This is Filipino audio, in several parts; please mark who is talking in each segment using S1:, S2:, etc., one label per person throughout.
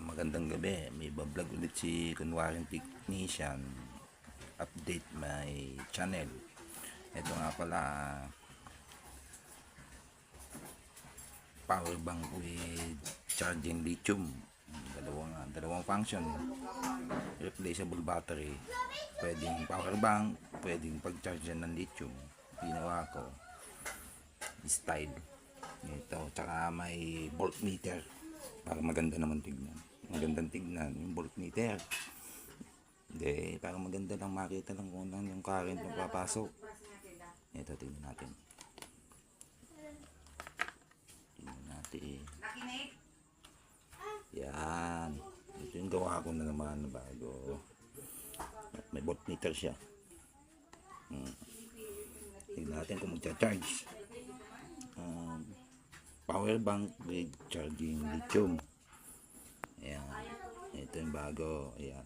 S1: Magandang gabi, may bablog ulit si Kunwaring Technician. Update my channel. Ito nga pala, power bank with charging lithium. Dalawang function. Replaceable battery. Pwedeng power bank, pwedeng pag-charge ng lithium. Ginawa ko style ito, tsaka may voltmeter para maganda naman tignan. Magandang tignan yung voltmeter. Hindi, para maganda lang makita lang kung ano yung current na papasok. Ito, tignan natin. Yan. Ito yung gawa ko na naman na bago. May voltmeter siya. Tignan natin kung magcha-charge. Power bank with charging lithium. Ayan. Ito yung bago. Ayan.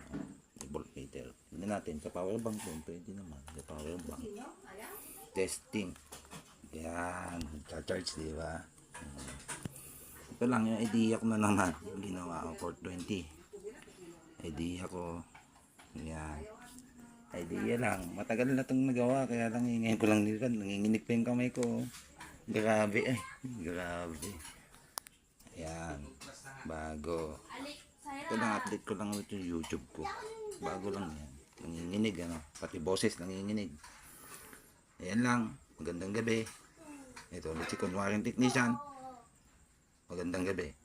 S1: Voltmeter. Tignan natin. Sa power bank din. Pwede naman. Sa power bank. Testing. Ayan. Charge, diba? Ito lang yung idea ko na naman. Yung ginawa ko. 420. Idea ko. Ayan. Idea lang. Matagal na itong nagawa. Kaya lang ngayon ko lang nila. Nanginginig pa yung kamay ko. Grabe eh. Grabe. Ayan. Bago. Ito lang, update ko lang ulit yung YouTube ko. Bago lang yan. Nanginginig ano. Pati boses nanginginig. Ayan lang. Magandang gabi. Ito ulit si Kunwaring Technician. Magandang gabi.